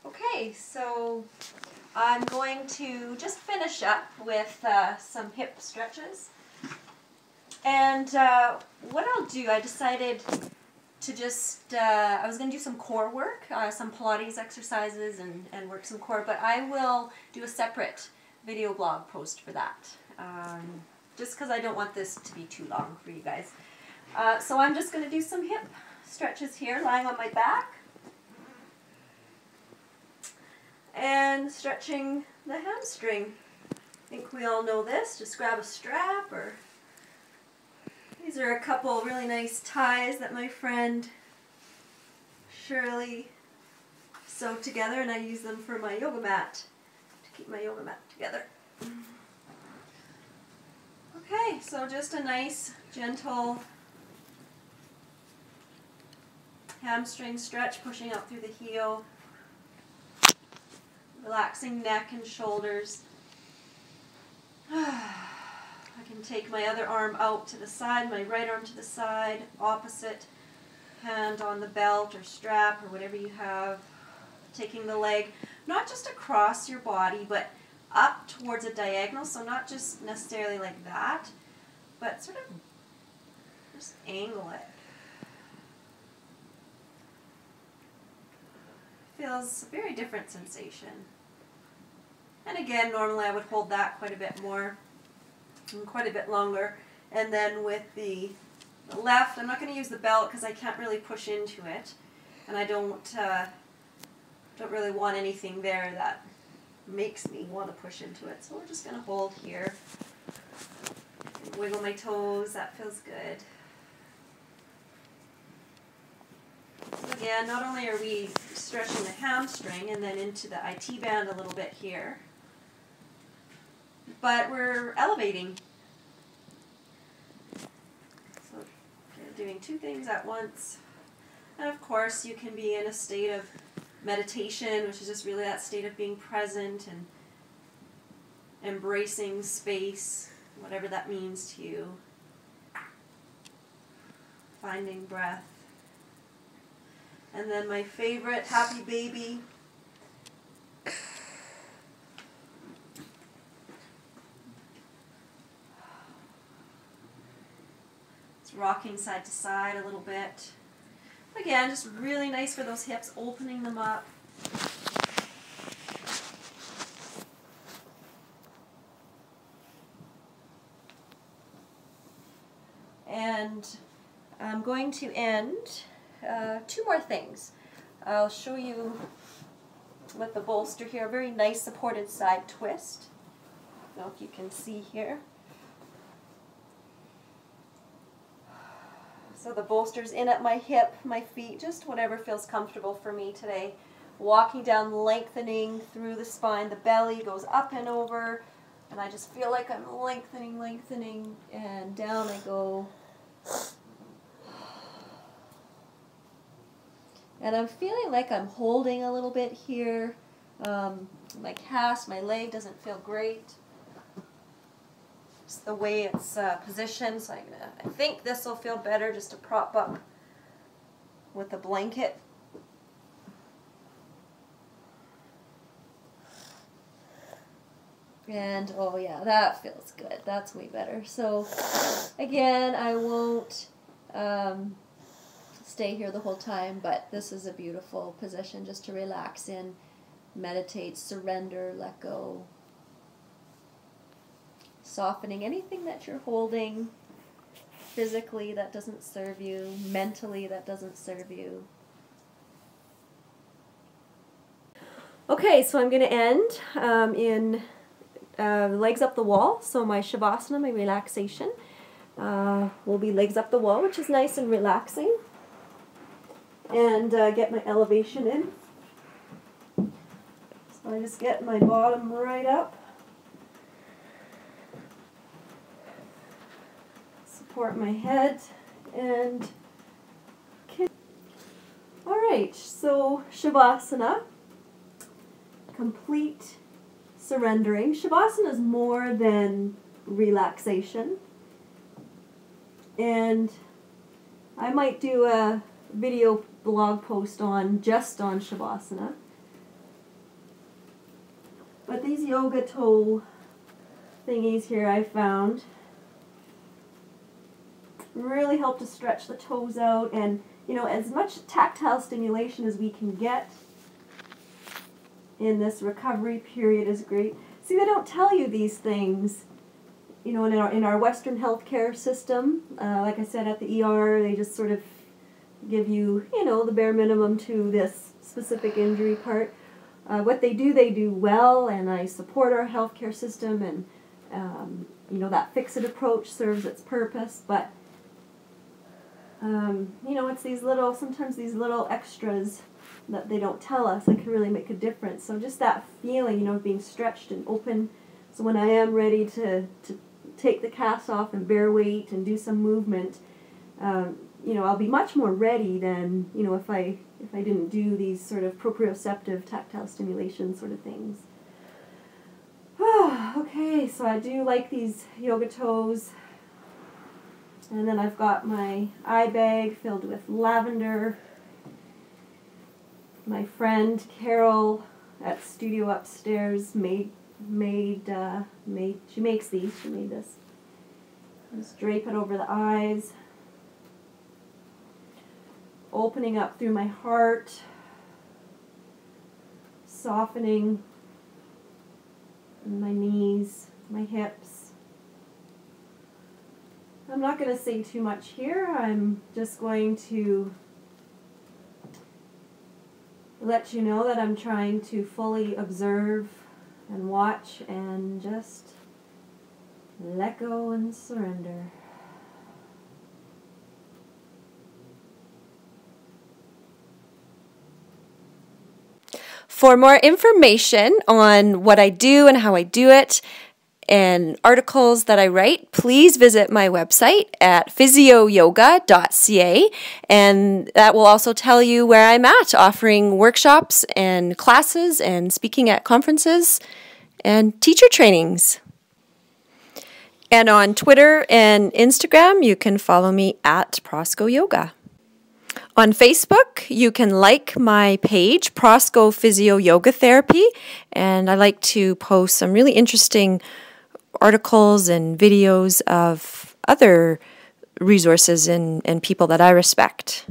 Okay, so I'm going to just finish up with some hip stretches. And what I'll do, I decided to just, I was going to do some core work, some Pilates exercises and work some core, but I will do a separate video blog post for that. Just because I don't want this to be too long for you guys. So I'm just going to do some hip stretches here, lying on my back. And stretching the hamstring. I think we all know this. Just grab a strap, or these are a couple really nice ties that my friend Shirley sewed together, and I use them for my yoga mat, to keep my yoga mat together. Okay, so just a nice, gentle hamstring stretch, pushing up through the heel. Relaxing neck and shoulders. I can take my other arm out to the side, my right arm to the side, opposite hand on the belt or strap or whatever you have. Taking the leg not just across your body, but up towards a diagonal, so not just necessarily like that, but sort of just angle it. Feels a very different sensation. And again, normally I would hold that quite a bit more, and quite a bit longer. And then with the left, I'm not going to use the belt because I can't really push into it, and I don't really want anything there that makes me want to push into it. So we're just going to hold here. Wiggle my toes. That feels good. So again, not only are we stretching the hamstring and then into the IT band a little bit here, but we're elevating. So you're doing two things at once. And of course, you can be in a state of meditation, which is just really that state of being present and embracing space, whatever that means to you. Finding breath. And then my favorite, happy baby. It's rocking side to side a little bit. Again, just really nice for those hips, opening them up. And I'm going to end two more things. I'll show you with the bolster here, a very nice supported side twist. I don't know if you can see here. So the bolster's in at my hip, my feet, just whatever feels comfortable for me today. Walking down, lengthening through the spine. The belly goes up and over, and I just feel like I'm lengthening, and down I go. And I'm feeling like I'm holding a little bit here. My cast, my leg doesn't feel great. Just the way it's positioned, so I think this will feel better just to prop up with a blanket. And oh yeah, that feels good. That's way better. So again, I won't stay here the whole time, but this is a beautiful position just to relax in, meditate, surrender, let go. Softening anything that you're holding physically that doesn't serve you, mentally that doesn't serve you. Okay, so I'm going to end in legs up the wall. So my Shavasana, my relaxation, will be legs up the wall, which is nice and relaxing. And get my elevation in. So I just get my bottom right up. Support my head and alright, so Shavasana, complete surrendering. Shavasana is more than relaxation, and I might do a video blog post just on Shavasana, But these yoga toe thingies here I found really help to stretch the toes out, and you know, as much tactile stimulation as we can get in this recovery period is great. See, they don't tell you these things, you know, in our Western healthcare system. Like I said, at the ER, they just sort of give you, you know, the bare minimum to this specific injury part. What they do well, and I support our healthcare system, and you know, that fix-it approach serves its purpose, but you know, it's these little, sometimes these little extras that they don't tell us that can really make a difference. So just that feeling, you know, of being stretched and open. So when I am ready to take the cast off and bear weight and do some movement, you know, I'll be much more ready than, you know, if I didn't do these sort of proprioceptive tactile stimulation sort of things. Okay, so I do like these yoga toes. And then I've got my eye bag filled with lavender. My friend Carol at Studio Upstairs she makes these. She made this. Just drape it over the eyes. Opening up through my heart. Softening in my knees, my hips. I'm not going to say too much here. I'm just going to let you know that I'm trying to fully observe and watch and just let go and surrender. For more information on what I do and how I do it, and articles that I write, please visit my website at PhysioYoga.ca, and that will also tell you where I'm at, offering workshops and classes and speaking at conferences and teacher trainings. And on Twitter and Instagram, you can follow me at Prosco Yoga. On Facebook, you can like my page, Prosco Physio Yoga Therapy, and I like to post some really interesting articles and videos of other resources and people that I respect.